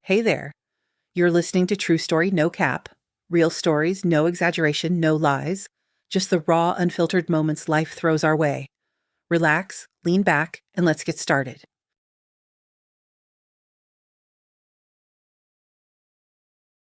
Hey there. You're listening to True Story No Cap. Real stories, no exaggeration, no lies. Just the raw, unfiltered moments life throws our way. Relax, lean back, and let's get started.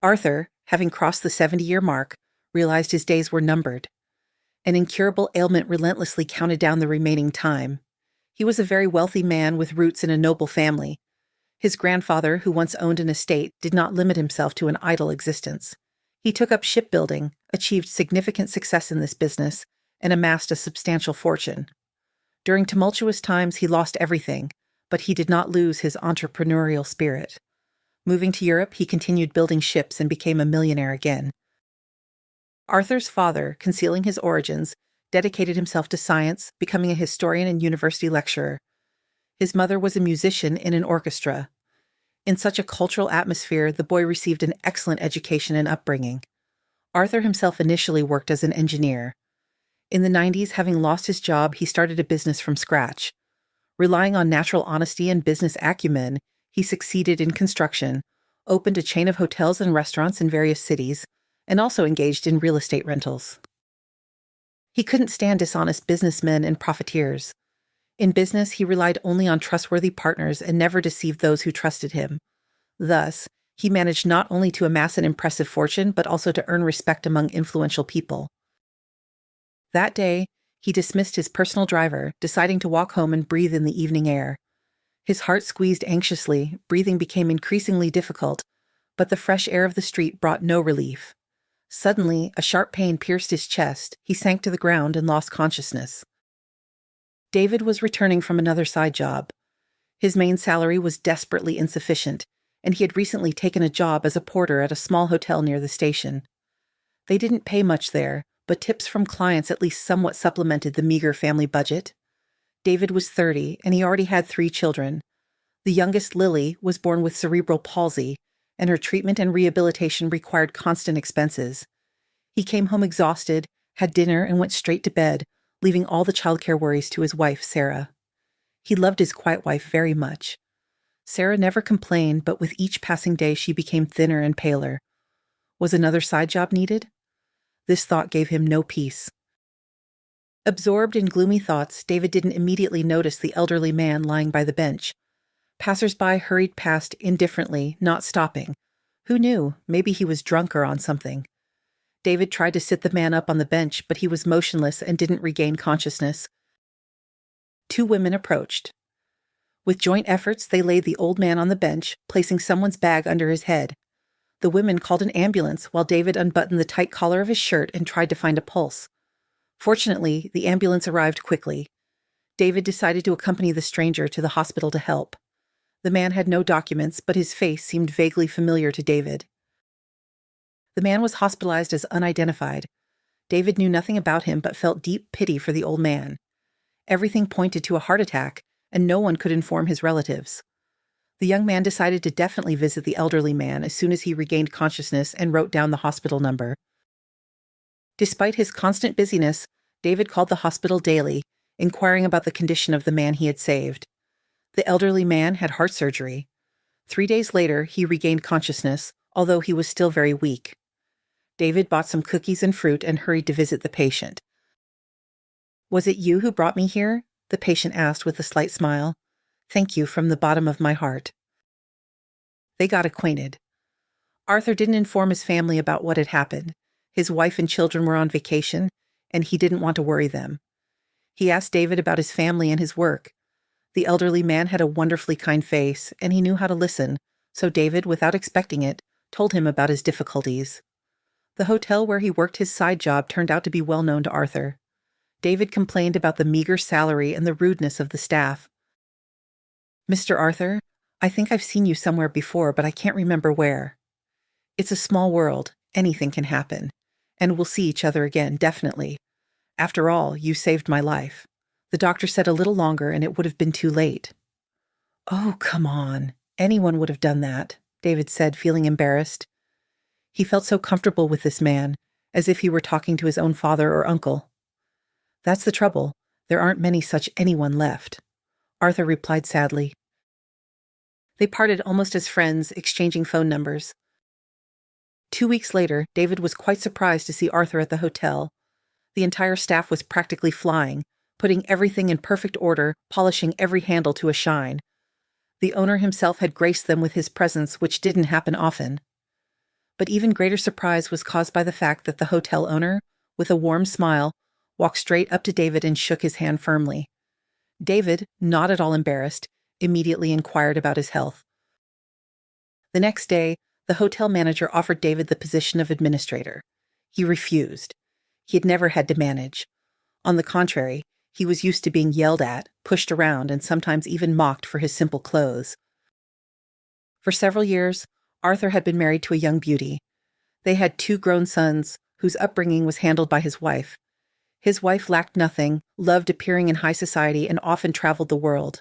Arthur, having crossed the 70-year mark, realized his days were numbered. An incurable ailment relentlessly counted down the remaining time. He was a very wealthy man with roots in a noble family. His grandfather, who once owned an estate, did not limit himself to an idle existence. He took up shipbuilding, achieved significant success in this business, and amassed a substantial fortune. During tumultuous times, he lost everything, but he did not lose his entrepreneurial spirit. Moving to Europe, he continued building ships and became a millionaire again. Arthur's father, concealing his origins, dedicated himself to science, becoming a historian and university lecturer. His mother was a musician in an orchestra. In such a cultural atmosphere, the boy received an excellent education and upbringing. Arthur himself initially worked as an engineer. In the 90s, having lost his job, he started a business from scratch. Relying on natural honesty and business acumen, he succeeded in construction, opened a chain of hotels and restaurants in various cities, and also engaged in real estate rentals. He couldn't stand dishonest businessmen and profiteers. In business, he relied only on trustworthy partners and never deceived those who trusted him. Thus, he managed not only to amass an impressive fortune, but also to earn respect among influential people. That day, he dismissed his personal driver, deciding to walk home and breathe in the evening air. His heart squeezed anxiously, breathing became increasingly difficult, but the fresh air of the street brought no relief. Suddenly, a sharp pain pierced his chest, he sank to the ground and lost consciousness. David was returning from another side job. His main salary was desperately insufficient, and he had recently taken a job as a porter at a small hotel near the station. They didn't pay much there, but tips from clients at least somewhat supplemented the meager family budget. David was 30, and he already had 3 children. The youngest, Lily, was born with cerebral palsy, and her treatment and rehabilitation required constant expenses. He came home exhausted, had dinner, and went straight to bed, leaving all the childcare worries to his wife, Sarah. He loved his quiet wife very much. Sarah never complained, but with each passing day she became thinner and paler. Was another side job needed? This thought gave him no peace. Absorbed in gloomy thoughts, David didn't immediately notice the elderly man lying by the bench. Passers-by hurried past indifferently, not stopping. Who knew? Maybe he was drunk or on something. David tried to sit the man up on the bench, but he was motionless and didn't regain consciousness. 2 women approached. With joint efforts, they laid the old man on the bench, placing someone's bag under his head. The women called an ambulance while David unbuttoned the tight collar of his shirt and tried to find a pulse. Fortunately, the ambulance arrived quickly. David decided to accompany the stranger to the hospital to help. The man had no documents, but his face seemed vaguely familiar to David. The man was hospitalized as unidentified. David knew nothing about him but felt deep pity for the old man. Everything pointed to a heart attack, and no one could inform his relatives. The young man decided to definitely visit the elderly man as soon as he regained consciousness and wrote down the hospital number. Despite his constant busyness, David called the hospital daily, inquiring about the condition of the man he had saved. The elderly man had heart surgery. 3 days later, he regained consciousness, although he was still very weak. David bought some cookies and fruit and hurried to visit the patient. "Was it you who brought me here?" the patient asked with a slight smile. "Thank you from the bottom of my heart." They got acquainted. Arthur didn't inform his family about what had happened. His wife and children were on vacation, and he didn't want to worry them. He asked David about his family and his work. The elderly man had a wonderfully kind face, and he knew how to listen, so David, without expecting it, told him about his difficulties. The hotel where he worked his side job turned out to be well known to Arthur. David complained about the meager salary and the rudeness of the staff. "Mr. Arthur, I think I've seen you somewhere before, but I can't remember where. It's a small world. Anything can happen. And we'll see each other again, definitely. After all, you saved my life." The doctor said a little longer, and it would have been too late. "Oh, come on. Anyone would have done that," David said, feeling embarrassed. He felt so comfortable with this man, as if he were talking to his own father or uncle. "That's the trouble. There aren't many such anyone left," Arthur replied sadly. They parted almost as friends, exchanging phone numbers. 2 weeks later, David was quite surprised to see Arthur at the hotel. The entire staff was practically flying, putting everything in perfect order, polishing every handle to a shine. The owner himself had graced them with his presence, which didn't happen often. But even greater surprise was caused by the fact that the hotel owner, with a warm smile, walked straight up to David and shook his hand firmly. David, not at all embarrassed, immediately inquired about his health. The next day, the hotel manager offered David the position of administrator. He refused. He had never had to manage. On the contrary, he was used to being yelled at, pushed around, and sometimes even mocked for his simple clothes. For several years, Arthur had been married to a young beauty. They had 2 grown sons, whose upbringing was handled by his wife. His wife lacked nothing, loved appearing in high society, and often traveled the world.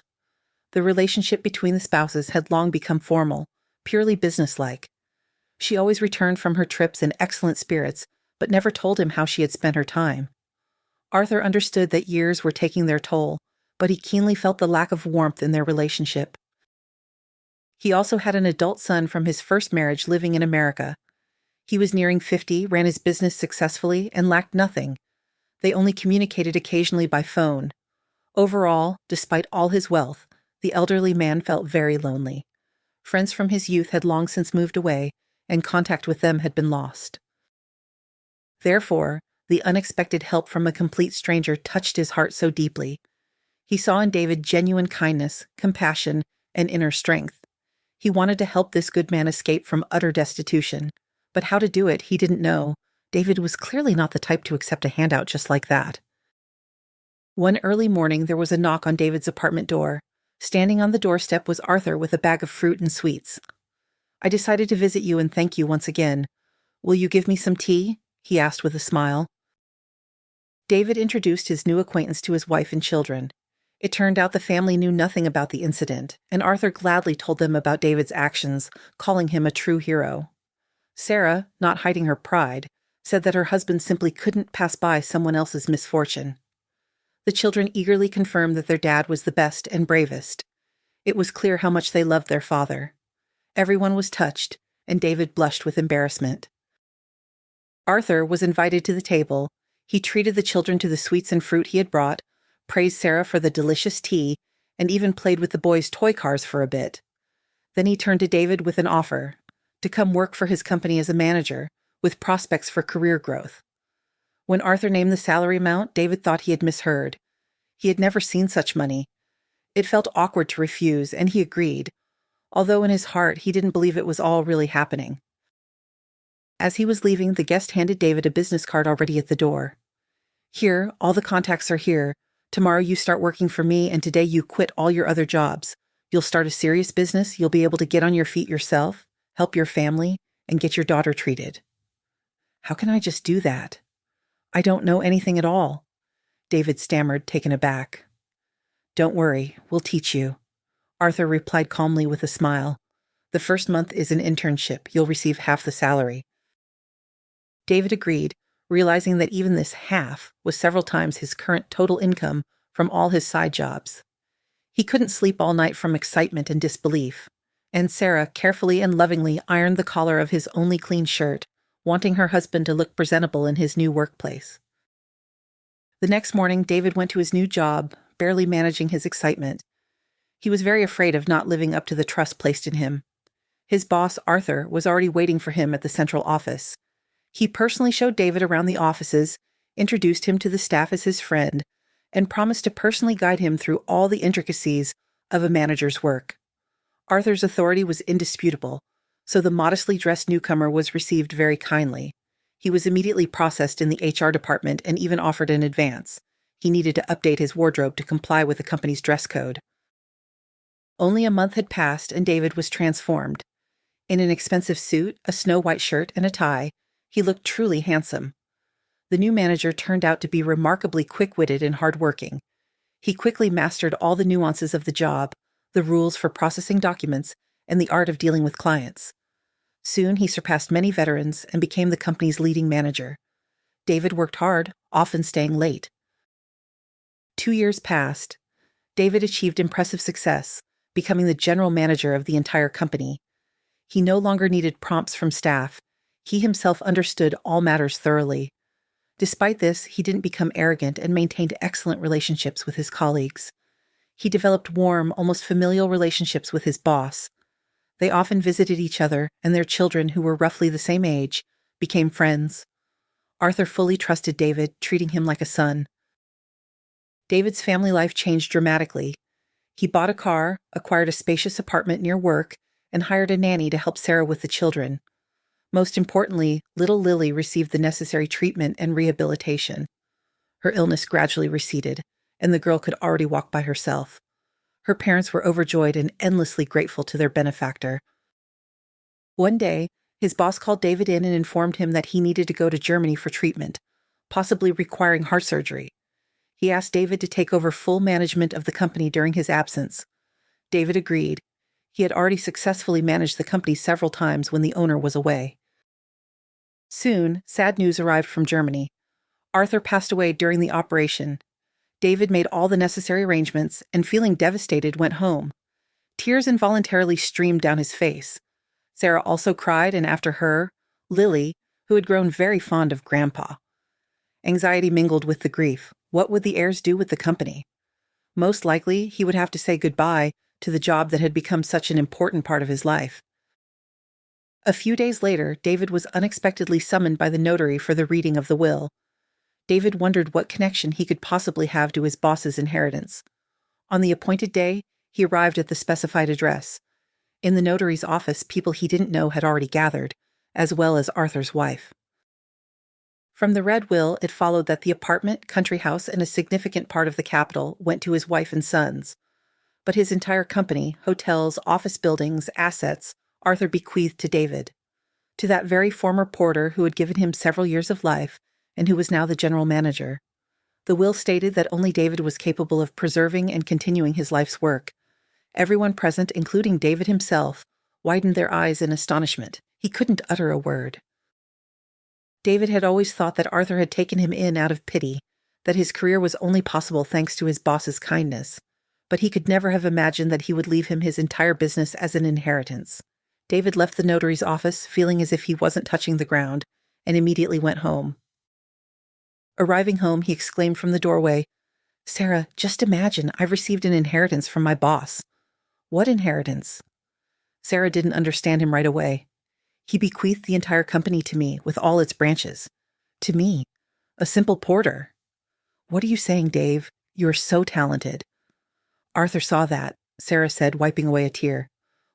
The relationship between the spouses had long become formal, purely businesslike. She always returned from her trips in excellent spirits, but never told him how she had spent her time. Arthur understood that years were taking their toll, but he keenly felt the lack of warmth in their relationship. He also had an adult son from his first marriage living in America. He was nearing 50, ran his business successfully, and lacked nothing. They only communicated occasionally by phone. Overall, despite all his wealth, the elderly man felt very lonely. Friends from his youth had long since moved away, and contact with them had been lost. Therefore, the unexpected help from a complete stranger touched his heart so deeply. He saw in David genuine kindness, compassion, and inner strength. He wanted to help this good man escape from utter destitution, but how to do it he didn't know. David was clearly not the type to accept a handout just like that. One early morning there was a knock on David's apartment door. Standing on the doorstep was Arthur with a bag of fruit and sweets. "I decided to visit you and thank you once again. Will you give me some tea?" he asked with a smile. David introduced his new acquaintance to his wife and children. It turned out the family knew nothing about the incident, and Arthur gladly told them about David's actions, calling him a true hero. Sarah, not hiding her pride, said that her husband simply couldn't pass by someone else's misfortune. The children eagerly confirmed that their dad was the best and bravest. It was clear how much they loved their father. Everyone was touched, and David blushed with embarrassment. Arthur was invited to the table. He treated the children to the sweets and fruit he had brought, praised Sarah for the delicious tea, and even played with the boys' toy cars for a bit. Then he turned to David with an offer to come work for his company as a manager, with prospects for career growth. When Arthur named the salary amount, David thought he had misheard. He had never seen such money. It felt awkward to refuse, and he agreed, although in his heart he didn't believe it was all really happening. As he was leaving, the guest handed David a business card already at the door. "Here, all the contacts are here. Tomorrow you start working for me, and today you quit all your other jobs. You'll start a serious business, you'll be able to get on your feet yourself, help your family, and get your daughter treated." "How can I just do that? I don't know anything at all," David stammered, taken aback. "Don't worry, we'll teach you," Arthur replied calmly with a smile. "The first month is an internship. You'll receive half the salary." David agreed, realizing that even this half was several times his current total income from all his side jobs. He couldn't sleep all night from excitement and disbelief, and Sarah carefully and lovingly ironed the collar of his only clean shirt, wanting her husband to look presentable in his new workplace. The next morning, David went to his new job, barely managing his excitement. He was very afraid of not living up to the trust placed in him. His boss, Arthur, was already waiting for him at the central office. He personally showed David around the offices, introduced him to the staff as his friend, and promised to personally guide him through all the intricacies of a manager's work. Arthur's authority was indisputable, so the modestly dressed newcomer was received very kindly. He was immediately processed in the HR department and even offered an advance. He needed to update his wardrobe to comply with the company's dress code. Only a month had passed and David was transformed. In an expensive suit, a snow-white shirt, and a tie, he looked truly handsome. The new manager turned out to be remarkably quick-witted and hard-working. He quickly mastered all the nuances of the job, the rules for processing documents, and the art of dealing with clients. Soon he surpassed many veterans and became the company's leading manager. David worked hard, often staying late. 2 years passed. David achieved impressive success, becoming the general manager of the entire company. He no longer needed prompts from staff. He himself understood all matters thoroughly. Despite this, he didn't become arrogant and maintained excellent relationships with his colleagues. He developed warm, almost familial relationships with his boss. They often visited each other, and their children, who were roughly the same age, became friends. Arthur fully trusted David, treating him like a son. David's family life changed dramatically. He bought a car, acquired a spacious apartment near work, and hired a nanny to help Sarah with the children. Most importantly, little Lily received the necessary treatment and rehabilitation. Her illness gradually receded, and the girl could already walk by herself. Her parents were overjoyed and endlessly grateful to their benefactor. One day, his boss called David in and informed him that he needed to go to Germany for treatment, possibly requiring heart surgery. He asked David to take over full management of the company during his absence. David agreed. He had already successfully managed the company several times when the owner was away. Soon, sad news arrived from Germany. Arthur passed away during the operation. David made all the necessary arrangements and, feeling devastated, went home. Tears involuntarily streamed down his face. Sarah also cried, and after her, Lily, who had grown very fond of Grandpa. Anxiety mingled with the grief. What would the heirs do with the company? Most likely, he would have to say goodbye to the job that had become such an important part of his life. A few days later, David was unexpectedly summoned by the notary for the reading of the will. David wondered what connection he could possibly have to his boss's inheritance. On the appointed day, he arrived at the specified address. In the notary's office, people he didn't know had already gathered, as well as Arthur's wife. From the read will, it followed that the apartment, country house, and a significant part of the capital went to his wife and sons. But his entire company, hotels, office buildings, assets, Arthur bequeathed to David. To that very former porter who had given him several years of life, and who was now the general manager. The will stated that only David was capable of preserving and continuing his life's work. Everyone present, including David himself, widened their eyes in astonishment. He couldn't utter a word. David had always thought that Arthur had taken him in out of pity, that his career was only possible thanks to his boss's kindness, but he could never have imagined that he would leave him his entire business as an inheritance. David left the notary's office, feeling as if he wasn't touching the ground, and immediately went home. Arriving home, he exclaimed from the doorway, "Sarah, just imagine, I've received an inheritance from my boss." "What inheritance?" Sarah didn't understand him right away. "He bequeathed the entire company to me, with all its branches." "To me, a simple porter." "What are you saying, Dave? You are so talented." "Arthur saw that," Sarah said, wiping away a tear.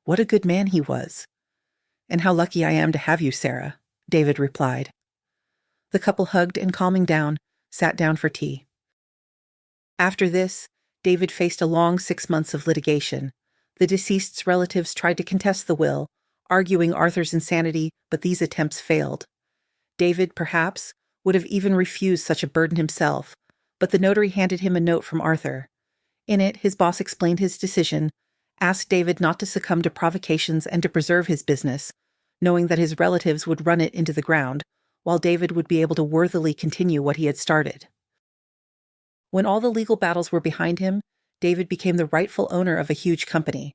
"What a good man he was." "And how lucky I am to have you, Sarah," David replied. The couple hugged and, calming down, sat down for tea. After this, David faced a long 6 months of litigation. The deceased's relatives tried to contest the will, arguing Arthur's insanity, but these attempts failed. David, perhaps, would have even refused such a burden himself, but the notary handed him a note from Arthur. In it, his boss explained his decision, asked David not to succumb to provocations and to preserve his business, knowing that his relatives would run it into the ground, while David would be able to worthily continue what he had started. When all the legal battles were behind him, David became the rightful owner of a huge company.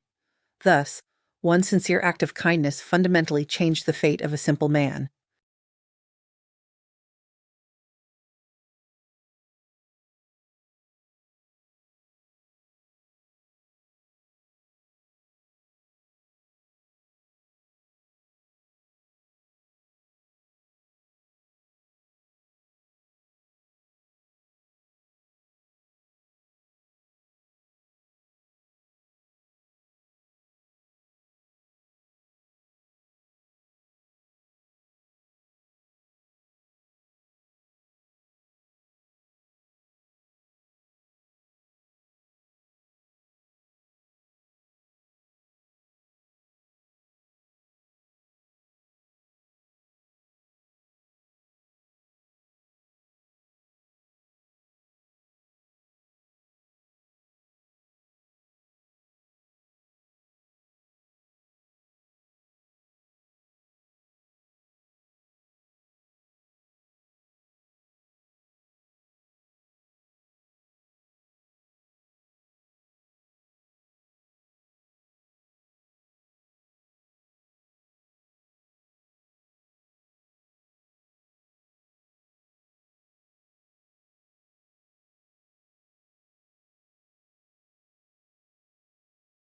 Thus, one sincere act of kindness fundamentally changed the fate of a simple man.